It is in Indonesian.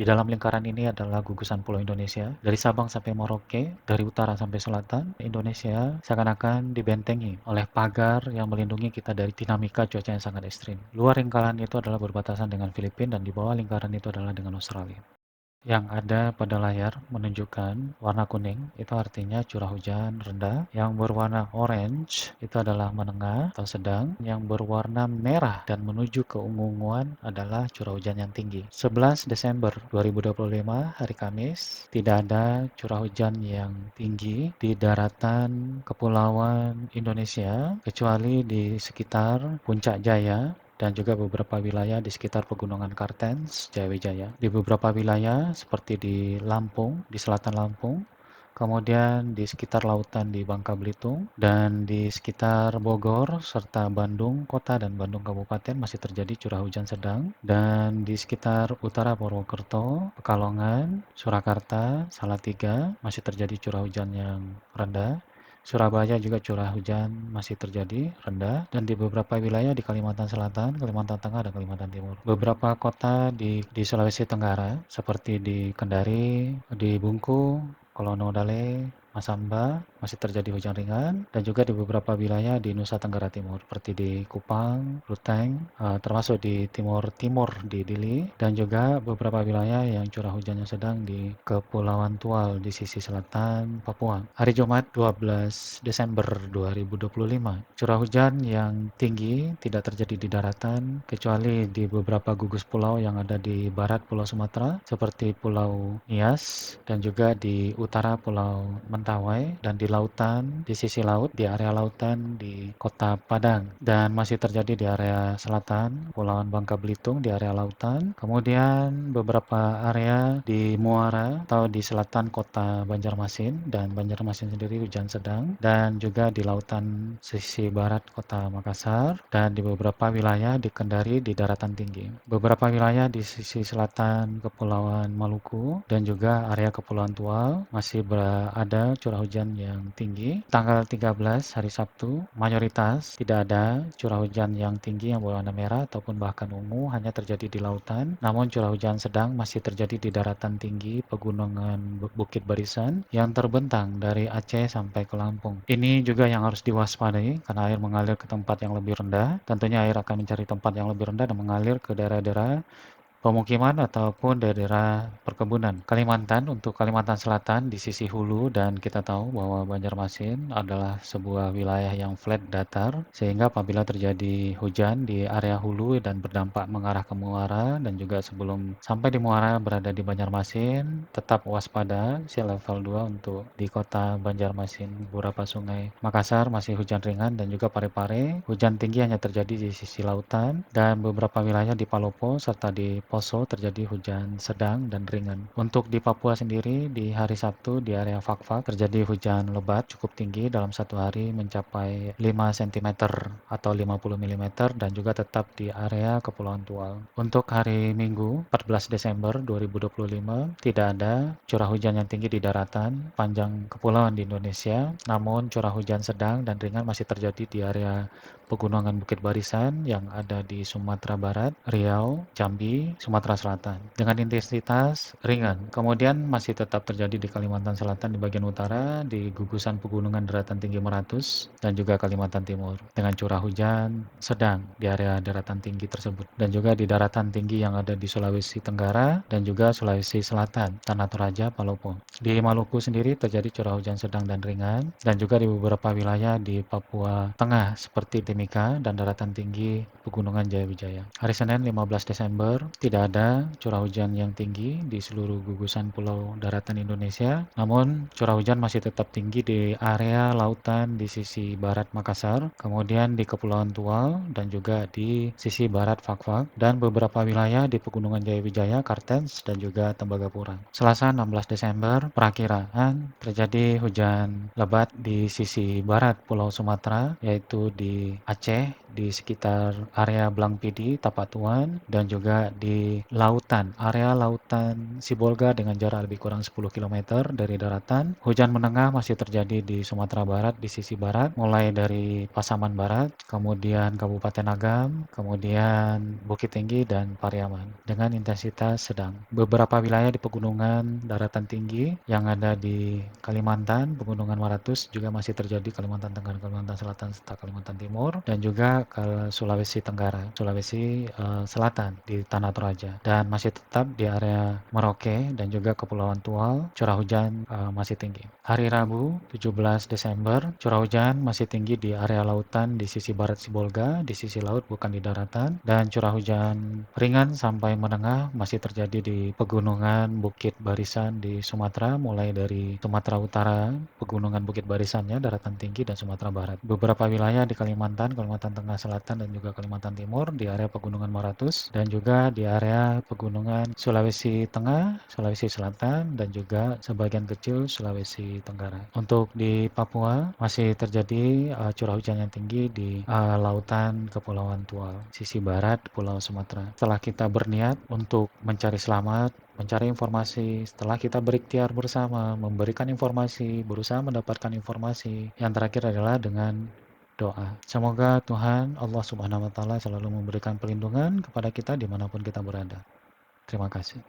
Di dalam lingkaran ini adalah gugusan pulau Indonesia, dari Sabang sampai Merauke, dari utara sampai selatan. Indonesia seakan-akan dibentengi oleh pagar yang melindungi kita dari dinamika cuaca yang sangat ekstrim. Luar lingkaran itu adalah berbatasan dengan Filipina dan di bawah lingkaran itu adalah dengan Australia. Yang ada pada layar menunjukkan warna kuning, itu artinya curah hujan rendah. Yang berwarna orange, itu adalah menengah atau sedang. Yang berwarna merah dan menuju ke ungu-unguan adalah curah hujan yang tinggi. 11 Desember 2025, hari Kamis, tidak ada curah hujan yang tinggi di daratan kepulauan Indonesia, kecuali di sekitar Puncak Jaya, dan juga beberapa wilayah di sekitar Pegunungan Kartens, Jayawijaya. Di beberapa wilayah seperti di Lampung, di selatan Lampung, kemudian di sekitar lautan di Bangka Belitung, dan di sekitar Bogor, serta Bandung Kota dan Bandung Kabupaten masih terjadi curah hujan sedang, dan di sekitar utara Purwokerto, Pekalongan, Surakarta, Salatiga masih terjadi curah hujan yang rendah. Surabaya juga curah hujan masih terjadi rendah, dan di beberapa wilayah di Kalimantan Selatan, Kalimantan Tengah, dan Kalimantan Timur. Beberapa kota di Sulawesi Tenggara seperti di Kendari, di Bungkulu, Kolonodale, Masamba masih terjadi hujan ringan, dan juga di beberapa wilayah di Nusa Tenggara Timur seperti di Kupang, Ruteng, termasuk di timur di Dili, dan juga beberapa wilayah yang curah hujannya sedang di Kepulauan Tual di sisi selatan Papua. Hari Jumat 12 Desember 2025, curah hujan yang tinggi tidak terjadi di daratan kecuali di beberapa gugus pulau yang ada di barat Pulau Sumatera seperti Pulau Nias, dan juga di utara Pulau Mentawai, dan di lautan, di sisi laut, di area lautan di Kota Padang, dan masih terjadi di area selatan Pulauan Bangka Belitung di area lautan. Kemudian beberapa area di muara atau di selatan Kota Banjarmasin, dan Banjarmasin sendiri hujan sedang, dan juga di lautan sisi barat Kota Makassar, dan di beberapa wilayah di Kendari di daratan tinggi. Beberapa wilayah di sisi selatan Kepulauan Maluku dan juga area Kepulauan Tual masih berada curah hujan yang tinggi. Tanggal 13 hari Sabtu, mayoritas tidak ada curah hujan yang tinggi yang berwarna merah ataupun bahkan ungu, hanya terjadi di lautan. Namun curah hujan sedang masih terjadi di daratan tinggi pegunungan Bukit Barisan yang terbentang dari Aceh sampai ke Lampung. Ini juga yang harus diwaspadai karena air mengalir ke tempat yang lebih rendah. Tentunya air akan mencari tempat yang lebih rendah dan mengalir ke daerah-daerah pemukiman ataupun daerah perkebunan. Kalimantan, untuk Kalimantan Selatan di sisi hulu, dan kita tahu bahwa Banjarmasin adalah sebuah wilayah yang flat datar, sehingga apabila terjadi hujan di area hulu dan berdampak mengarah ke muara, dan juga sebelum sampai di muara berada di Banjarmasin, tetap waspada sea level 2 untuk di kota Banjarmasin, beberapa sungai. Makassar masih hujan ringan, dan juga Parepare, hujan tinggi hanya terjadi di sisi lautan, dan beberapa wilayah di Palopo serta di Poso terjadi hujan sedang dan ringan. Untuk di Papua sendiri, di hari Sabtu di area Fak-Fak terjadi hujan lebat cukup tinggi dalam satu hari mencapai 5 cm atau 50 mm, dan juga tetap di area Kepulauan Tual. Untuk hari Minggu 14 Desember 2025, tidak ada curah hujan yang tinggi di daratan panjang kepulauan di Indonesia, namun curah hujan sedang dan ringan masih terjadi di area Pegunungan Bukit Barisan yang ada di Sumatera Barat, Riau, Jambi, Sumatera Selatan dengan intensitas ringan. Kemudian masih tetap terjadi di Kalimantan Selatan di bagian utara, di gugusan pegunungan daratan tinggi Meratus, dan juga Kalimantan Timur dengan curah hujan sedang di area daratan tinggi tersebut, dan juga di daratan tinggi yang ada di Sulawesi Tenggara dan juga Sulawesi Selatan, Tanah Toraja, Palopo. Di Maluku sendiri terjadi curah hujan sedang dan ringan, dan juga di beberapa wilayah di Papua Tengah seperti Timika dan daratan tinggi Pegunungan Jayawijaya. Hari Senin 15 Desember, tidak ada curah hujan yang tinggi di seluruh gugusan pulau daratan Indonesia, namun curah hujan masih tetap tinggi di area lautan di sisi barat Makassar, kemudian di Kepulauan Tual, dan juga di sisi barat Fak-Fak, dan beberapa wilayah di Pegunungan Jayawijaya, Kartens, dan juga Tembagapura. Selasa 16 Desember, perakiraan terjadi hujan lebat di sisi barat Pulau Sumatera, yaitu di Aceh, di sekitar area Blangpidi, Tapatuan, dan juga di lautan, area lautan Sibolga dengan jarak lebih kurang 10 km dari daratan. Hujan menengah masih terjadi di Sumatera Barat di sisi barat, mulai dari Pasaman Barat, kemudian Kabupaten Agam, kemudian Bukit Tinggi dan Pariaman dengan intensitas sedang. Beberapa wilayah di pegunungan daratan tinggi yang ada di Kalimantan, Pegunungan Maratus juga masih terjadi, Kalimantan Tengah, Kalimantan Selatan, serta Kalimantan Timur, dan juga ke Sulawesi Tenggara, Sulawesi Selatan di Tanah Toraja, dan masih tetap di area Merauke dan juga Kepulauan Tual, curah hujan masih tinggi. Hari Rabu, 17 Desember, curah hujan masih tinggi di area lautan di sisi barat Sibolga, di sisi laut bukan di daratan, dan curah hujan ringan sampai menengah masih terjadi di pegunungan Bukit Barisan di Sumatera, mulai dari Sumatera Utara, pegunungan Bukit Barisannya, daratan tinggi, dan Sumatera Barat. Beberapa wilayah di Kalimantan, Kalimantan Tengah, Selatan, dan juga Kalimantan Timur di area pegunungan Maratus, dan juga di area pegunungan Sulawesi Tengah, Sulawesi Selatan, dan juga sebagian kecil Sulawesi Tenggara. Untuk di Papua masih terjadi curah hujan yang tinggi di lautan Kepulauan Tual, sisi barat Pulau Sumatera. Setelah kita berniat untuk mencari selamat, mencari informasi, setelah kita berikhtiar bersama, memberikan informasi, berusaha mendapatkan informasi, yang terakhir adalah dengan doa. Semoga Tuhan Allah Subhanahu wa Ta'ala selalu memberikan perlindungan kepada kita dimanapun kita berada. Terima kasih.